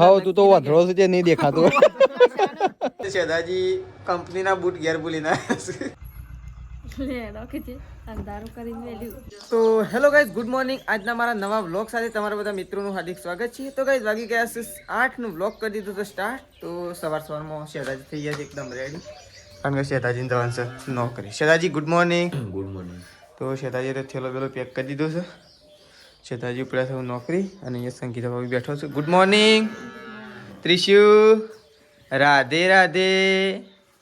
હા તું તો વધરો છે તે નહીં દેખાતો. શેદાજી કંપનીના બૂટ ઘેર ભૂલીને તો હેલો ગાઈઝ, ગુડ મોર્નિંગ. આજના મારા નવા વ્લોગ સાથે તમારા બધા મિત્રોનું હાર્દિક સ્વાગત છે. તો ગાઈઝ વાગી ગયા છે 8 નું વ્લોગ કરી દીધું તો સ્ટાર્ટ. તો સવારમાં શેદાજી થઈ ગયા છે એકદમ રેડી, કારણ કે શેદાજીને જવાનું છે નોકરી. શેદાજી ગુડ મોર્નિંગ. Good morning. તો શેદાજી તો થેલો પેલો પેક કરી દીધો છે. શેદાજી ઉપડ્યા છે નોકરી અને અહીંયા સંગીતા ભાભી બેઠો છે. Good morning Trishu. રાધે રાધે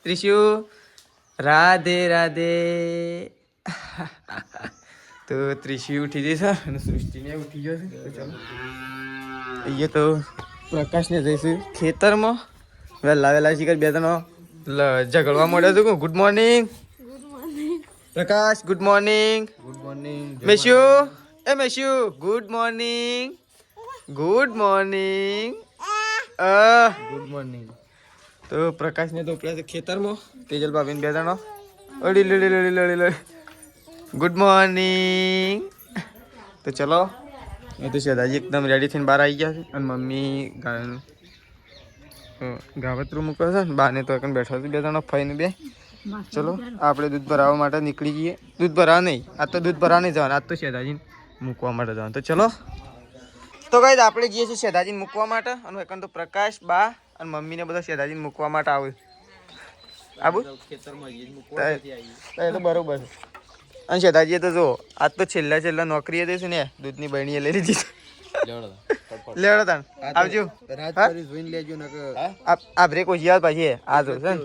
ત્રિશુ. રાધે રાધે. તો ત્રિશુ ઉઠી જશે અને સૃષ્ટિને ઉઠી જશે. તો ચાલો અહીંયા તો પ્રકાશને જઈશું ખેતરમાં. વહેલા વહેલા શીખર બે ત્રણ ઝઘડવા મળ્યો છું. Good morning Prakash. Good morning. Good morning. Mathew. એ Mathew good morning. Good morning. Good morning. તો પ્રકાશને તો ઉપડ્યા છે ખેતરમાં. તેજલ ભાભીને બે જણો અડી લડી. Good morning. તો ચલો એ તો શેદાજી એકદમ રેડી થઈને બહાર આવી ગયા છે અને મમ્મી ગાવતરું મૂકે છે ને બાને તો એકન બેઠો છે બે જણો ફઈને બે. ચલો આપણે દૂધ ભરાવવા માટે નીકળી જઈએ. દૂધ ભરાવા નહીં, આજ તો દૂધ ભરાવા નહીં જવાનું, આજ તો શેદાજીને મૂકવા માટે જવાનું. તો ચલો તો ગાઈઝ આપણે જઈએ છીએ શેદાજીને મૂકવા માટે અને એકન તો પ્રકાશ બા અને મમ્મીને બધા શેદાજીને મૂકવા માટે આવે. આબુ એ તો બરોબર છે. અને શેદાજીએ તો જો આજ તો છેલ્લા નોકરીએ જઈશું ને દૂધની બરણીએ લઈ લીધી છે. લેવડો તાણ આવજો. આ બ્રેક ઓછી આવે પાછી આ જો છે ને,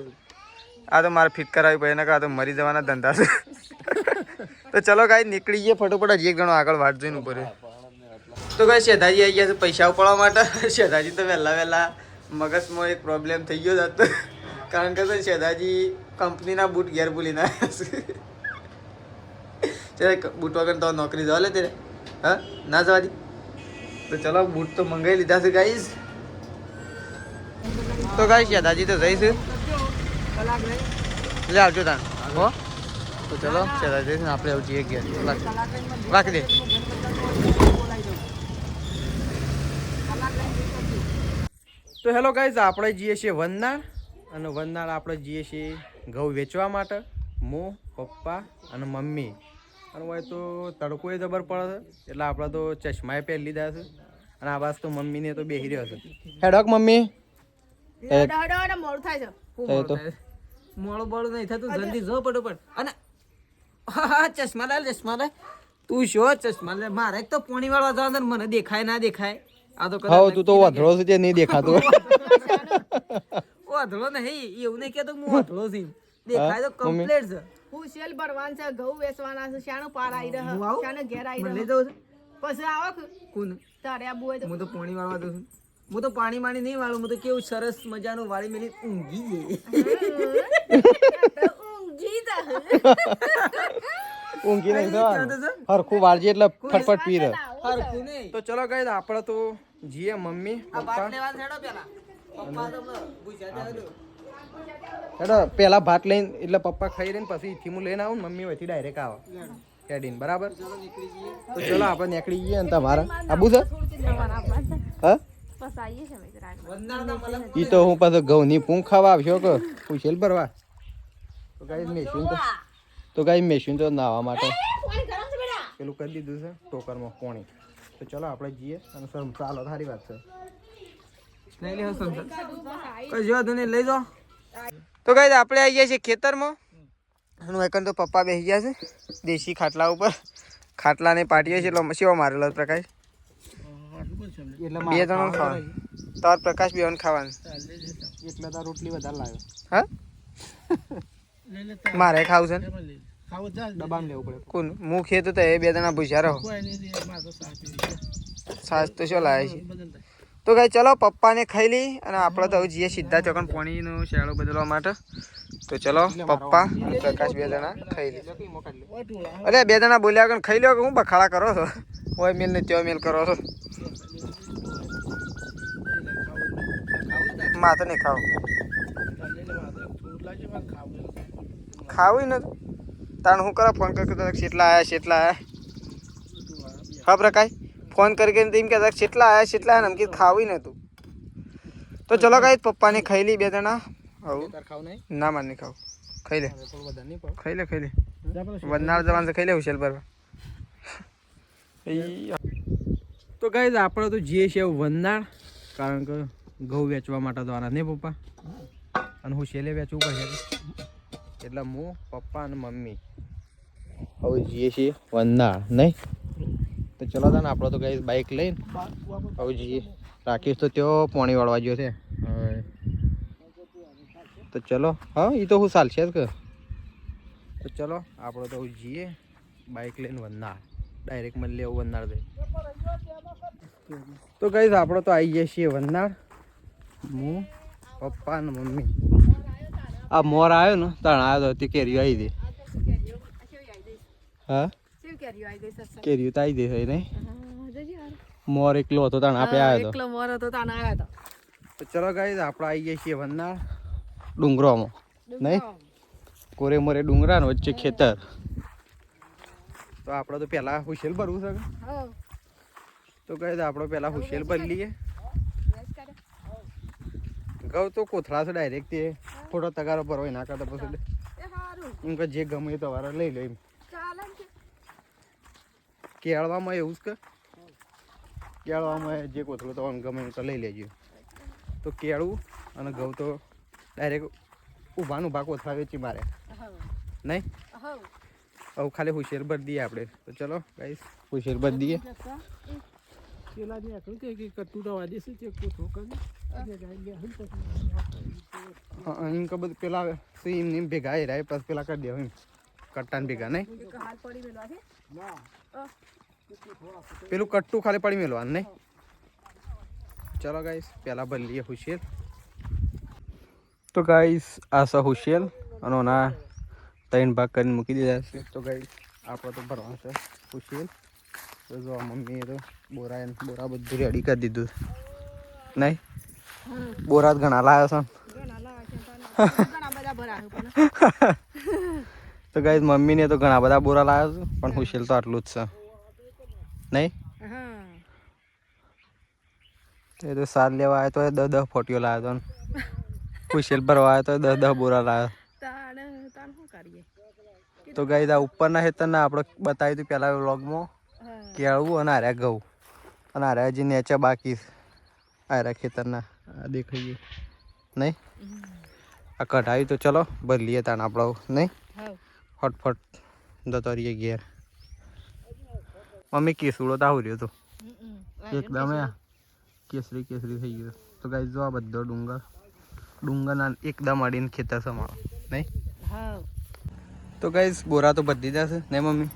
આ તો મારે ફિટ કરાવી પડે ને, આ તો મરી જવાના ધંધા છે. તો ચલો ગાઈઝ નીકળી જઈએ ફટોફટ. હજી એક જણો આગળ વાટ જોઈને ઉપર. તો ગાઈઝ શેદાજી આવી ગયા છે પૈસા ઉપાડવા માટે. શેદાજી તો વહેલા મગજમાં એક પ્રોબ્લેમ થઈ ગયો હતો, કારણ કે શેદાજી કંપનીના બૂટ ઘેર ભૂલીને આવ્યા છે. બૂટ વગર તો નોકરી જવા લે તેરે, હા ના જવા દી. તો ચલો બૂટ તો મંગાવી લીધા છે ગાઈઝ. તો ગાઈઝ શેદાજી તો જઈશું, લે આવજો તાન હો. તો ચલો શેદાજી જઈશું આપણે આવું જઈએ ઘેર. રાખી દે. તો હેલો ગાઈઝ, આપણે જઈએ છીએ વનનાળ અને વનનાળ આપણે જઈએ છીએ ઘઉં વેચવા માટે. હું, પપ્પા અને મમ્મી. અને હોય તો તડકો એ જબર પડે છે એટલે આપણે તો ચશ્માએ પહેરી લીધા છે અને આ બાજુ તો મમ્મીને તો બેસી રહ્યો છે. હેડક મમ્મી. મોડું બોળું નહીં થતું, જલ્દી જો ફટોફટ. અને હા ચશ્મા લે તું શો ચશ્મા લે. મારે તો પોણી વાળવા જવાનું, મને દેખાય ના દેખાય. આ તો હા તું તો વધરો છે તે નહીં દેખાતો. વધળો નહીં એવું નહીં કેતો, હું વધળો છું. દેખાય તો કમ્પ્લીટ છે. હું સેલ ભરવાન છે, ઘઉં વેચવાના છે, શાનો પાર આવી રહ્યો, શાનો ઘેર આવી લઈ રહ્યો. જાઉં છું. પછી આવો કોણ તારે આબુ હોય તો હું તો પાણી વાળવા દઉં છું. હું તો પાણી નહીં વાળું, હું તો કેવું સરસ મજાનું વાળી મેલી ઊંઘી જઈએ. ઊંઘી જા. ઊંઘી નહીં જવાનું, હરખું વાળજે એટલે ફટફટ પી રહે. હરખું નહીં. તો ચલો ગાઈઝ આપણે તો જીએ મમ્મી આ પપ્પા. ભાત લેવા છેડો પેલા. પપ્પા તો ગુજરાતી હતું. હેડો પેલા ભાત લઈને એટલે પપ્પા ખાઈ રહીને પછી ઈથી હું લઈને આવું ને મમ્મી વહીથી ડાયરેક્ટ આવે હેડીને. બરાબર. તો ચલો આપણે નીકળી જઈએ. અને તમારે આબુ છે હા ઈ તો હું પાછો ઘઉંની પૂંખ ખાવા આવ્યો કે પૂછેલ ભરવા. તો ગાઈઝ મેશીન તો નાહવા માટે પેલું કરી દીધું છે ટોકરમાં પોણી. તો ચલો આપણે જઈએ અને સર ચાલો સારી વાત છે. લઈ લે સંસદ કઈ જો તને લઈ જાઓ. તો ગાઈઝ આપણે આવી ગયા છીએ ખેતરમાં અને એકન તો પપ્પા બેસી ગયા છે દેશી ખાટલા ઉપર. ખાટલાને પાટીએ છે એટલે સેવા મારેલો પ્રકાશ. એટલે બે જણો ખાવાનું તાર પ્રકાશ બે જણ ખાવાનું એટલે તાર રોટલી વધારે લાવ્યો. હા મારે ખાવું છે ને દબાણ લેવું પડે. કોણ હું ખેત તો એ બે જણા ભૂસ્યા રહો. સાસ તો શું લાવે છે. તો ગાઈ ચલો પપ્પાને ખાઈ લઈ અને આપણે તો હવે જઈએ સીધા ચોકન પાણીનો શેડો બદલવા માટે. તો ચલો પપ્પા અને પ્રકાશ બે જણા ખાઈ લે. અરે બે જણા બોલ્યા કે ખાઈ લો કે હું બખાડા કરો છો, ઓય મેલ ને ત્યો મેલ કરો છો. માથે નહીં ખાવ ખાવું નથી તાણ હું કરો ફોન કર્યો કેટલા આયા. હા પ્રકાશ ફોન કરી એમ કહેતા કેટલા આયા ને એમ ખાવી નતું. તો ચલો ગાઈસ પપ્પાને ખાઈ લી બે જણા. ખાવ નહીં ના માર નહીં ખાવ. ખાઈ લે થોડું વધારે નહીં પડે. ખાઈ લે વનનાળ જવાનું છે ખાઈ લે હુશેલ પર. તો ગાઈસ આપણે તો જે છે વનનાળ, કારણ કે ઘઉં વેચવા માટે તો આના નહીં પપ્પા, અને હું શેલે વેચવું પડશે એટલે હું પપ્પા અને મમ્મી હવે જઈએ છીએ વનનાળ નહીં. તો ચલો તાને આપણે તો ગાઈસ બાઇક લઈને હવે જઈએ. રાકેશ તો ત્યાં પાણી વાળવા ગયો છે હવે. તો ચલો હા એ તો હું ચાલશે જ કે. તો ચલો આપણે તો જઈએ બાઇક લઈને વનનાળ, ડાયરેક્ટ મળી લેવું વનનાળ જઈ. તો ગાઈસ આપણે તો આવી જઈએ છીએ વનનાળ, હું પપ્પા અને મમ્મી. આ મોર આવ્યો ને તાણ આવ્યો તો તે કેરીઓ આવી દે. હા કેરીઓ તો આવી દે છે નહીં. મોર એકલો હતો તાણ આપે આવ્યો હતો. તો ચલો ગાઈસ આપણે આવી જઈએ છીએ વનનાળ ડુંગરોમાં નહીં. કોરે મોરે ડુંગરા ને વચ્ચે ખેતર. તો આપણે તો પહેલા હુશેલ ભરવું છે. તો ગાઈસ આપણે પહેલા હુશેલ ભરી લઈએ. ઘઉં તો કોથળા છે ડાયરેક્ટ, તે થોડો તગારો ભરવો ના કરતા પછી એમ કે જે ગમે એ તમારે લઈ લો. એમ કેળવામાં એવું જ કે કેળવામાં જે કોથળું તમારે ગમે એ તો લઈ લેજો. તો કેળવું અને ઘઉં તો ડાયરેક્ટ ઊભા કોથળા વેચી મારે નહીં. હવે ખાલી હુશેર ભરી દઈએ આપણે. તો ચલો ગાઈસ હુશેર ભરી દઈએ. એમ કે બધું પેલા એમ ભેગા રહ્યા પછી પેલા કરી દેવા એમ કટ્ટા ને ભેગા નહીં. પેલું કટ્ટું ખાલી પડી મેળવાનું નહીં. ચલો ગાઈસ પેલા ભરી લઈએ હુશેર. તો ગાઈસ આ છે હુશેર અને ના 3 ભાગ કરીને મૂકી દીધા છે. તો ગાઈસ આપણે તો ભરવાનું છે હુશેર. તો જો મમ્મીએ તો બોરા બધું રેડી કરી દીધું નહીં. બોરા જ ઘણા લાવ્યા છે. તો ગાઈસ મમ્મીને તો ઘણા બધા બોરા લાવ્યા છે, પણ હુશેર તો આટલું જ છે નહીં. એ તો સાર લેવા આવ્યો તો 10 ફોટીઓ લાવ્યો હતો. હુશેર ભરવા આવ્યો તો 10 બોરા લાવ્યો. તો ગાઈસ આ ઉપરના ખેતરના આપણે બતાવ્યું હતું પહેલા વ્લોગમાં કેળવું અને આર્યા ઘઉં અને આર્યા જે નેચા બાકી આર્યા ખેતરના દેખાઈએ નહીં. આ કઢાવી તો ચલો ભરી લઈએ તાણ આપણો નહીં. ફટફટ જતો રહીએ ઘેર. મમ્મી કેસુડો તો આવું રહ્યો હતો એકદમ કેસરી થઈ ગયો. તો ગાઈસ જો આ બધો ડુંગરના એકદમ અડીને ખેતર છે મારો નહીં. તો ગાઈસ બોરા તો બધી જશે નહીં મમ્મી.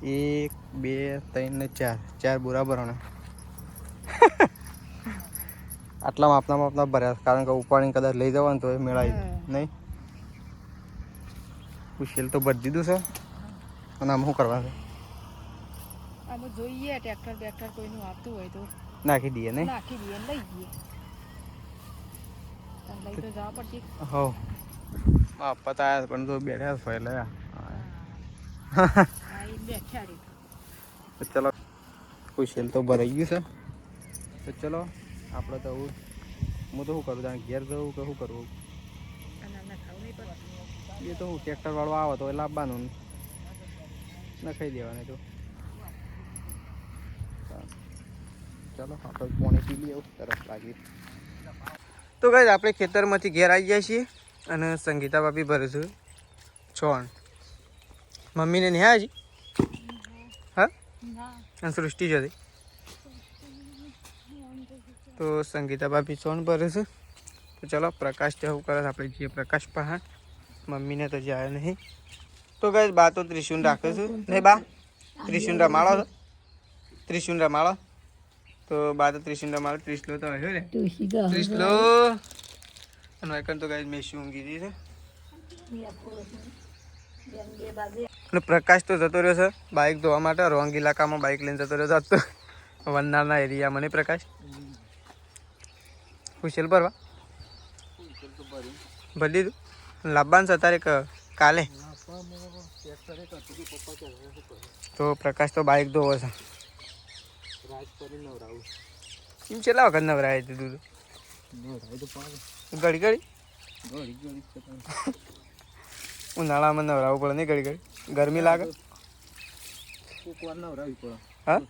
1 2 3 ને 4 બોરા ભરવાના. આટલા માપના ભર્યા, કારણ કે ઉપાડીને કદાચ લઈ જવાનું તો એ મેળાવી નહીં. હુશેર તો ભરી દીધું છે અને આમ શું કરવાનું છે જોઈએ ટ્રેક્ટર કોઈનું આવતું હોય તો નાખી દઈએ નહીં. નાખી દઈએ લઈ જઈએ. લઈ તો જવા પડશે. હો પતા પણ તો બેઠા ફેલા. ચલો હુશેર તો ભરાઈ ગયું છે. તો ચલો આપણે તો હું તો શું કરું ત્યાં ઘેર જવું કે શું કરવું એ તો હું ટ્રેક્ટર વાળો આવે તો એ લાવવાનું નખાઈ દેવાનું. તો ચાલો આપણે પાણી પી લઈએ તરફ લાગી. તો ગાઈસ આપણે ખેતરમાંથી ઘેર આવી ગયા છીએ અને સંગીતા ભાભી ભરે છે છોણ. મમ્મીને નહીં હજી હા અને સૃષ્ટિ જતી. તો સંગીતા ભાભી છોણ ભરે છે. તો ચલો પ્રકાશ જવું કરે આપણે જઈએ પ્રકાશ પહાણ. મમ્મીને તો જે આવ્યો નહીં. તો ગાઈસ બા તો ત્રિશુલ રાખે છે નહીં. બા ત્રિશુલ રમાડો છો. ત્રિશુલ રમાડો. તો બા તો ત્રિશુલ રમાડો. ત્રિશલો તો આવ્યો ને ત્રિશલો. અને વાયકન તો ગાઈસ મેસી ઊંઘી ગઈ છે. અને પ્રકાશ તો જતો રહ્યો છે બાઇક ધોવા માટે. રોંગ ઇલાકામાં બાઇક લઈને જતો રહ્યો છે તો વનનાળના એરિયામાં નહીં. પ્રકાશ હુશેર ભરવા ભરી દીધું. લાવવાનું છે અત્યારે કાલે. તો પ્રકાશ તો બાઇક ધોવો છે એમ કેટલા વખત નવરાય હતું તું ઘડી ઘડી ઉનાળામાં નવરાવવું પડે નહીં ઘડી ઘડી ગરમી લાગે હા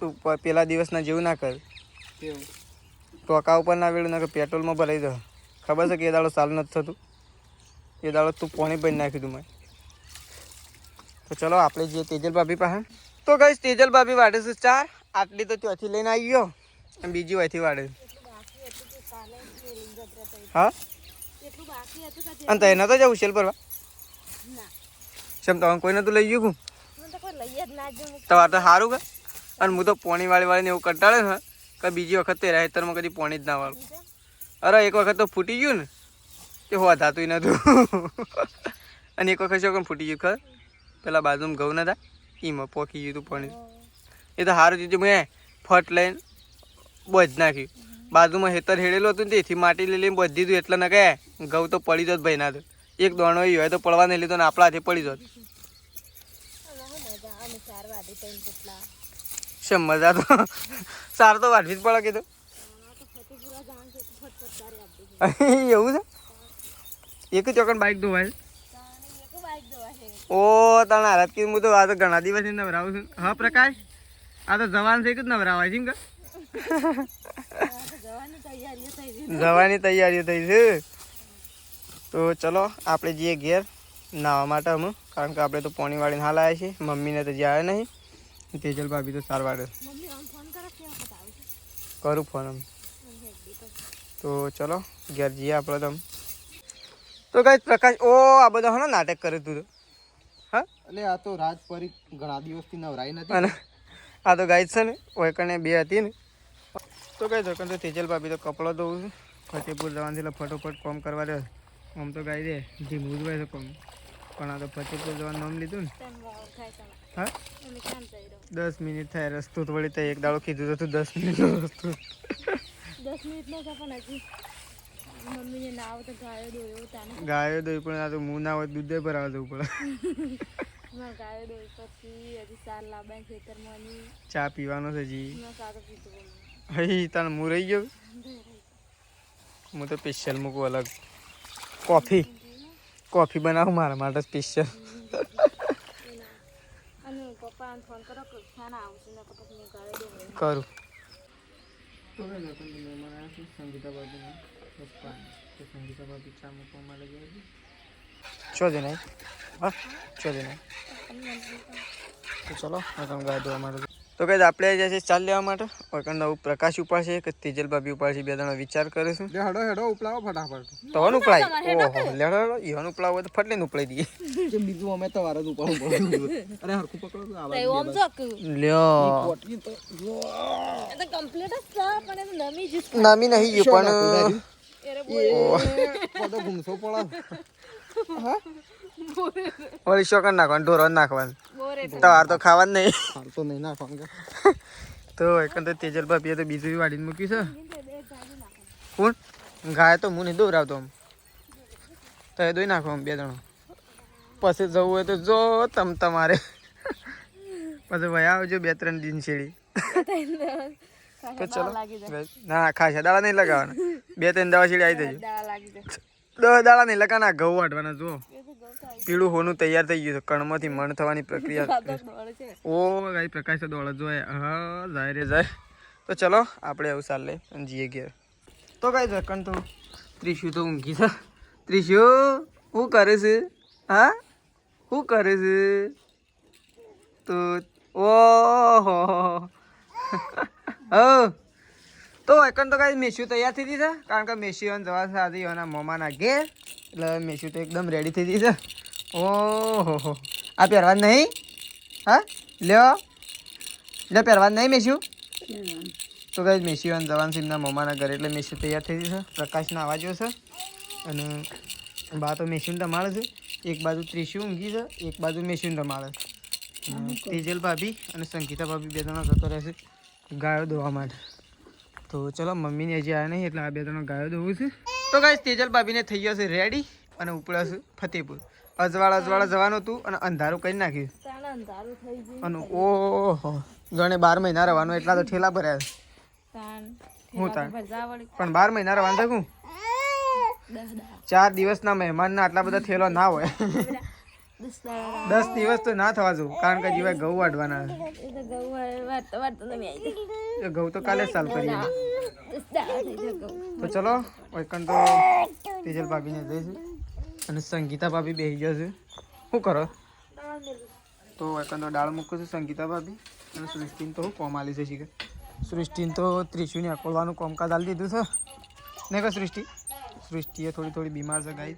તું પેલા દિવસના જેવું ના કર ટોકા ઉપર ના વેળું ના કે પેટ્રોલમાં ભરાઈ દો ખબર છે કે એ દાડો સારું નથી થતું એ દાડો તું પાણી ભરી નાખ્યું તું મેં તો ચલો આપણે જઈએ તેજલ ભાભી પાસે તો ગઈ તેજલ ભાભી વાળે છે ચાર આટલી તો ત્યાંથી લઈને આવી ગયો અને બીજી વાયથી વાળે હા અને તને તો જવું શેલ પરવા શેમ તમે કોઈને તું લઈ ગયું તમારે તો સારું કે અને હું તો પોણી વાળીને એવું કંટાળે ને કે બીજી વખત તે રાહેતરમાં કદી પોણી જ ના વાળું અરે એક વખત તો ફૂટી ગયું ને તે હોવા થતું નતું અને એક વખત શું ફૂટી ગયું ખબર પેલા બાજુમાં ઘઉં નતા એમાં પોકી ગયું તું પાણી એ તો સારું ચીજ મેં ફટ લઈને બોજ નાખ્યું બાજુમાં હેતર હેડેલું હતું ને તેથી માટી લઈ લઈને બોજ દીધું એટલે ના કહે ઘઉં તો પડી જોત ભાઈ ના તો એક દોણો હોય તો પડવા નહીં લીધો ને આપણા હાથે પડી જોત શેમ મજા તો સારું તો વાઢવી જ પડે કીધું એવું છે એક જ ચોકન બાઇક ધોવાય ઓ તને હાલત કીધું હું તો આ તો ઘણા દિવસથી નવરાવું છું હા પ્રકાશ આ તો જવાન છે કે નવરાવાય છે જવાની તૈયારીઓ થઈ છે તો ચલો આપણે જઈએ ઘેર નાહવા માટે અમે કારણ કે આપણે તો પાણી વાળીને હાલ આવ્યા છીએ મમ્મીને તો જાય નહીં તેજલ ભાભી તો સાર વાળે કરું ફોન અમે તો ચલો ઘેર જઈએ આપણે તમે તો કઈ પ્રકાશ ઓ આ બધા હા નાટક કર્યું તું હા એટલે આ તો રાત પરી ઘણા દિવસથી નવરાઈ નથી અને આ તો ગાય છે ને ઓયકણે બે હતી ને તો કઈ તો તેજલ ભાભી તો કપડો ધોવું છું ફતેપુર જવાથી ફટોફટ કોમ કરવા દે આમ તો ગાય દે ધીમું જ હોય છે કોમ પણ આ તો ફતેપુર જવાનું નામ લીધું ને હા 10 મિનિટ થાય રસ્તો તો વળી એક દાડો કીધું હતું 10 મિનિટનો રસ્તો 10 મિનિટનો છે પણ હજી મમ્મીને નાવ તો ગાયો દોયો તાને ગાયો દોઈ પણ આ તો મું ના હોય દૂધ ભરાવા જવું પડે ગાયો દોઈ પછી હજી સાર લાવવા ખેતરમાંની ચા પીવાનો છે જી સારો પીતો હઈ તને હું રહી ગયો હું તો સ્પેશિયલ મૂકું અલગ કોફી બનાવું મારા માટે સ્પેશિયલ અને પપ્પાને ફોન કરો કે ખાના આવશે ને પછી મેં ગાયો દોઈ કરું તો મહેમાન આવ્યા છે સંગીતા બાજુમાં પપ્પા તો સંગીતા બાજુ ચા મૂકવા માટે ગયા છે ચો દે નહીં હા ચો દે નહીં તો ચલો તમે ગાય ધોવા માટે તો કઈ આપણે જશે ચાલ લેવા માટે ઓકણ નવું પ્રકાશ ઉપાડશે કે તેજલ ભાભી ઉપાડશે બે જણા વિચાર કરે છે હેડો હેડો ઉપલાવો ફટાફટ તો ઉપલાય ઓહો લેડો ઈવન ઉપલાવો તો ફટ લઈને ઉપલાઈ દઈએ જે બીજું અમે તો વારદ ઉપાડવું પડે અરે હરખું પકડો તો આવા ઓમ જોક લ્યો પોટલી તો જો એ તો કમ્પ્લીટ જ છે પણ એ નમી જ નામી નહીં ગયું પણ એરે પોતો ઘૂમસો પડે હા ઓલી શોકન નાખવાનું ઢોરો નાખવાનું બોરે તમારે તો ખાવાનું નહીં હાલ તો નહીં નાખવાનું તો એકન તો તેજલ ભાભીએ તો બીજું વાડીને મૂક્યું છે કોણ ગાય તો હું નહીં દોરાવતો આમ તો એ દોઈ નાખો આમ બે જણો પછી જવું હોય તો જો તમારે પછી ભાઈ આવજો 2-3 દિન છેડી તો ચલો ના ખાસા દાડા નહીં લગાવવાના 2-3 દવા છેડી આવી દેજો દાડા લાગી જાય 10 દાડા નહીં લગાવવાના ઘઉં વાટવાના જો પીળું હોનું તૈયાર થઈ ગયું છે કણમાંથી મણ થવાની પ્રક્રિયા ઓ ગાય પ્રકાશ તો દોડ જોઈએ હા જાય રે જાય તો ચલો આપણે એવું ચાલ લઈ અને જઈએ ઘેર તો ગાય જકન તો ત્રિશુ તો ઊંઘી છે ત્રિશુ શું કરે છે હા શું કરે છે તો ઓહો તો એકન તો કાંઈ મેસ્યુ તૈયાર થઈ ગઈ છે કારણ કે મેસ્યુ જવા સાથે એના મમ્માના ઘેર એટલે મેસ્યુ તો એકદમ રેડી થઈ ગઈ છે ઓહો આ પહેરવા નહીં હા લ્યો લે પહેરવા નહીં મેસ્યુ તો કાંઈ મેસ્યુ અને જવાન સિંહના મમ્માના ઘરે એટલે મેસ્યુ તૈયાર થઈ ગઈ છે પ્રકાશના અવાજો છે અને બા તો મેસ્યુને રમાડે છે એક બાજુ ત્રિશુ ઊંઘી છે એક બાજુ મેસ્યુને રમાડે છે તેજલ ભાભી અને સંગીતા ભાભી બે જણા જતો રહેશે ગાયો દોવા માટે તો ચલો મમ્મીને હજી આવ્યા નહીં એટલે આ બે જણા ગાયો દોવું છે તો ગાઈસ તેજલ ભાભીને થઈ ગયો છે રેડી અને ઉપડ્યા છે ફતેપુર અજવાળા જવાનું હતું અને અંધારું કરી નાખ્યું અંધારું થઈ ગયું અને ઓહો ગણે 12 મહિના રહેવાનું એટલા તો ઠેલા ભર્યા છે. તાણ હું તાણ ભજા વળી પણ 12 મહિના રહેવાનું થયું 4 દિવસના મહેમાનના આટલા બધા થેલો ના હોય. 10 દિવસ તો ના થવા જોઉં કારણ કે જીવાય ઘઉં વાઢવાના છે. એ તો ઘઉં વાળતા તમે આવી એ ઘઉં તો કાલે જ ચાલ કરીએ. તો ચલો વૈકણ તો તેજલ ભાભીને જઈશું અને સંગીતા ભાભી બેસી જશે. શું કરો? તો વૈકણ તો દાળ મૂકું છું સંગીતા ભાભી અને સૃષ્ટિને તો હું કોમ આલી છે શીખે. સૃષ્ટિને તો ત્રિશુને અકોલવાનું કોમકાજ આલી દીધું છે ને કે સૃષ્ટિએ થોડી બીમાર છે ગાઈ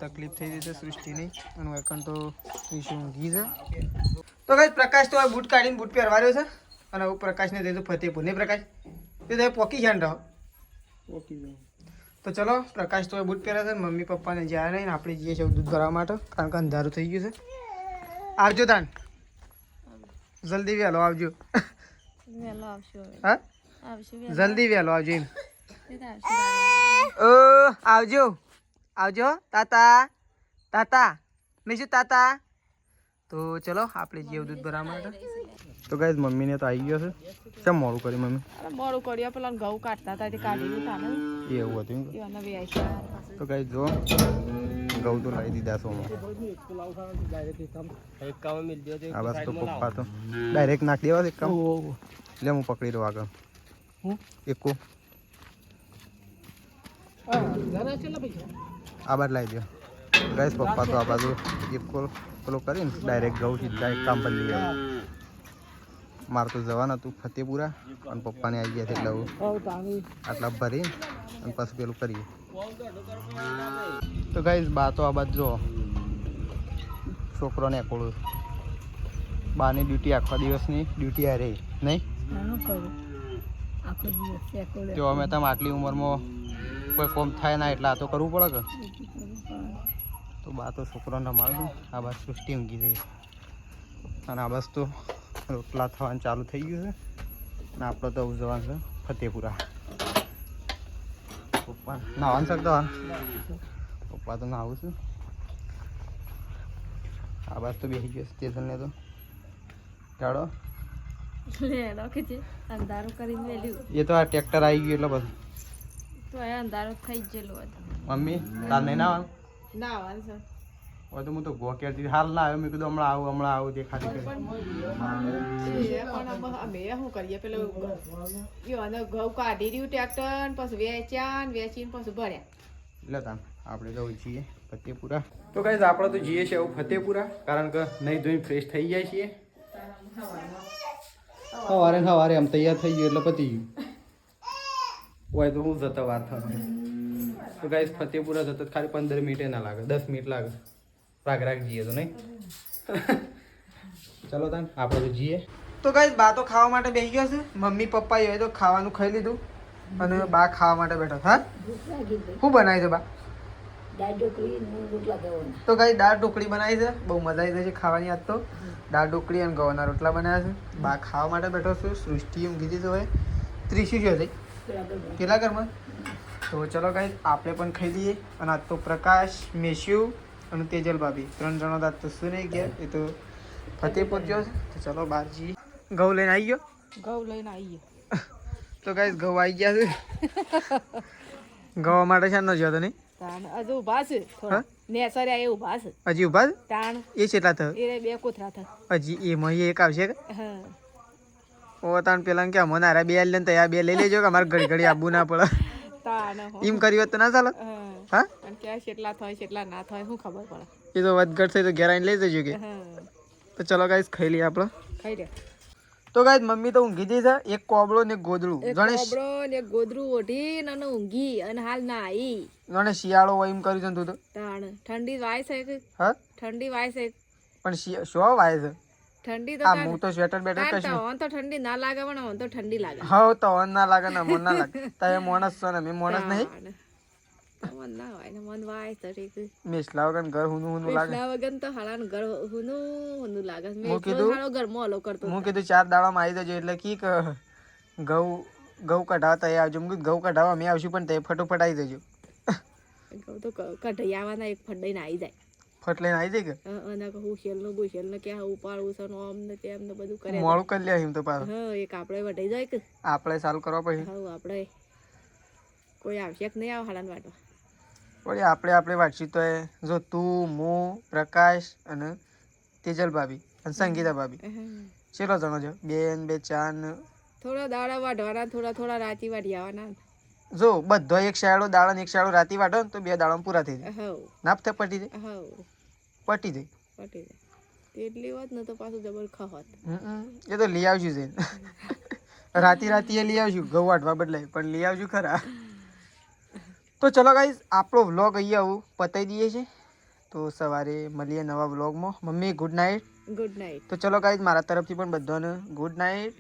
તકલીફ થઈ ગઈ છે સૃષ્ટિની અને વૈકણ તો ત્રિશુ ઊંઘી છે. તો ગાઈ પ્રકાશ તો બૂટ કાઢીને બૂટ પહેરવા રહ્યો છે અને હું પ્રકાશને જઈશું ફતેપુર નહીં પ્રકાશ તે તમે પોકી જાણ રહો. તો ચલો પ્રકાશ તો બૂટ પહેરે છે મમ્મી પપ્પાને જ્યાં નહીં ને આપણે જઈએ છીએ દૂધ ભરવા માટે કારણ કે અંધારું થઈ ગયું છે. આવજો તાન જલ્દી વહેલો આવજો. વહેલો આવશો હા આવશો જલ્દી વહેલો આવજો એમ. આવજો આવજો તાતા મેં તાતા. તો ચલો આપણે જઈએ દૂધ ભરવા માટે. તો ગાઈઝ મમ્મીને તો આવી ગયો છે. કેમ મોડું કર્યું મમ્મી? મોડું કર્યું પેલા ઘઉં કાઢતા હતા તે કાઢી દીધા ને એવું હતું એમ? એવાના વેચાય. તો ગાઈઝ જો ઘઉં તો લાવી દીધા સોમાં. આ બસ તો પપ્પા તો ડાયરેક્ટ નાખી દેવા એક કામ. એટલે હું પકડી દઉં આગળ એકો આ બાદ લાવી દો. ગાઈઝ પપ્પા તો આ બાજુ એકો પેલો કરીને ડાયરેક્ટ ઘઉં સીધા એક કામ પર લઈ આવ્યો. મારે તો જવાનું હતું ફતેપુરા અને પપ્પાને આવી ગયા એટલે હું આટલા ભરી અને પછી પેલું કરીએ. તો ગાઈઝ બા તો આ બાજુ જો છોકરોને એકોળું બાની ડ્યુટી આખા દિવસની ડ્યુટી આ રહી નહીં જો અમે તમે આટલી ઉંમરમાં કોઈ કોમ થાય ના એટલે આ તો કરવું પડે કે. તો બા તો છોકરોને રમાડું આ બાદ સૃષ્ટિ ઊંઘી રહી અને આ બસ તો રોટલા થવાનું ચાલુ થઈ ગયું છે અને આપણે તો જવાનું છે ફતેપુરા. પપ્પા નાવાનું શકતો પપ્પા તો નાવું છું. આ બસ તો બેસી ગયો સ્ટેશનને તો ચાલો અંધારું કરીને વેલ્યું એ તો આ ટ્રેક્ટર આવી ગયું એટલે બધું તો એ અંધારું થઈ જ ગયેલું હતું. મમ્મી તાર નહીં નાવાનું ના આવવાનું છે હોય તો હું તો ગો કહેતી હાલ ના આવ્યો મેં કીધું હમણાં આવું તે ખાલી કરી. પણ અમે શું કરીએ પેલું ઘઉં કાઢી રહ્યું ટ્રેક્ટર પછી વેચીને પછી ભર્યા. એટલે તાન આપણે જવું છીએ ફતેપુરા. તો ગાઈઝ આપણે તો જઈએ છીએ એવું ફતેપુરા કારણ કે નહીં ધોઈને ફ્રેશ થઈ જાય છીએ. સવારે આમ તૈયાર થઈ ગયું એટલે પતી ગયું હોય તો હું જતા વાર થવાનું. તો ગાઈઝ ફતેપુરા જતા ખાલી 15 મિનિટે ના લાગે 10 મિનિટ લાગે રાગ જઈએ તો નહીં. ચલો તાન આપણે તો જઈએ. તો ગાઈઝ બા તો ખાવા માટે બેસી ગયો છે. મમ્મી પપ્પા એ તો ખાવાનું ખાઈ લીધું અને બા ખાવા માટે બેઠો. હા શું બનાવી છે બા? તો ગાઈઝ દાળ ઢોકળી બનાવી છે. બહુ મજા આવી છે ખાવાની. આજ તો દાળ ઢોકળી અને ઘઉંના રોટલા બનાવ્યા છે. બા ખાવા માટે બેઠો છું. સૃષ્ટિ ઊંઘી છે હવે ત્રીસી છે કેટલા ઘરમાં. તો ચલો ગાઈઝ આપણે પણ ખાઈ લઈએ. અને આજ તો પ્રકાશ મેશ્યુ અને તેજલ ભાભી 3 જણો દાંત તો શું નહીં ગયા એ તો ફતેપુર ગયો છે. તો ચલો બહાર જઈએ. ઘઉં લઈને આવી ગયો. ઘઉં લઈને આવીએ તો ગાઈઝ ઘઉં આવી ગયા છે. ઘઉં માટે શાનો જ્યો તો નહીં તાણ હજુ ઊભા છે થોડા નેસરે એ ઊભા છે હજી ઉભા છે? તાણ એ કેટલા થયો? એ 2 કોથરા થાય હજી એમાં એક આવશે કે? હા ઓ તાણ પેલા કે મને હારા 2 લઈને તૈયાર 2 લઈ લેજો કે અમારે ઘડી આવવું ના પડે. તાણ એમ કર્યું હોત તો ના ચાલે. હા અને ક્યાં કેટલા થાય કેટલા ના થાય શું ખબર પડે. એ તો વધઘટ થઈ તો ઘેર આવીને લઈ જજો કે. હા તો ચલો ગાઈઝ ખાઈ લઈએ આપણે. ખાઈ લે. તો ગાઈઝ મમ્મી તો ઊંઘી જઈ છે. એક કોબળો ને એક ગોદડું ગણેશ કોબળો ને ગોદરું ઓઢીને અને ઊંઘી અને હાલ ના આવી. ગણેશ શિયાળો હોય એમ કર્યું છે ને તું તો. તાણ ઠંડી વાય છે કે હા ઠંડી વાય છે પણ શો વાય છે ઠંડી તો આ હું તો સ્વેટર બેટર કશું ઓન તો ઠંડી ના લાગે પણ ઓન તો ઠંડી લાગે. હા તો અન ના લાગે ને મન ના લાગે. તમે મોણસ છો ને મેં મોણસ નહીં. મન ના હોય ને મન વાય તો ઠીક. મેસલા વગર ઘર હુનું લાગે. પેલા વગર તો હાલાનું ઘર હુનું લાગે. હું મેં કીધું હાલો ઘરમાં હલો કરતો. હું કીધું 4 દાડામાં આવી જજો એટલે કી ઘઉં કઢાવતા એ આવજો. હું કીધું ઘઉં કઢાવવા મેં આવશું પણ તે ફટોફટ આવી જજો. ઘઉં તો કઢાઈ આવવાના એક ફડાઈને આવી જાય. ફટ લઈને આવી જાય કે અને હું શેલનો બુશેલનો ક્યાં ઉપાડવું છે ને આમ ને તેમ ને બધું કરે મોડું કરી લે એમ તો પાછું હા એક આપણે વઢાઈ જાય કે આપણે ચાલુ કરવા પછી હા આપણે કોઈ આવશે કે નહીં આવે હાડાને વાટવા વળી આપણે વાંચી તો એ જો તું હું પ્રકાશ અને તેજલ ભાભી અને સંગીતા ભાભી ચેલો જણો છો 2 ને 2 4 ને થોડા દાડા વાઢવાના થોડા રાતી વાઢી આવવાના જો બધો એક શાળો દાડો ને એક શાળો રાતી વાઢો ને તો 2 દાડામાં પૂરા થઈ જાય હવ નાપ તે પટી જાય હવ પટી જાય પટી જાય તેટલી વાત ને તો પાછું જબર ખાવત એ તો લઈ આવશું છે રાતી એ લઈ આવશું ઘઉં વાટવા બદલાય પણ લઈ આવશું ખરા તો ચલો ગાઈઝ આપણો વ્લોગ અહીંયા આવું પતાવી દઈએ છીએ તો સવારે મળીએ નવા વ્લોગમાં mummy good night good night તો ચલો ગાઈઝ મારા તરફથી પણ બધાને ગુડ નાઇટ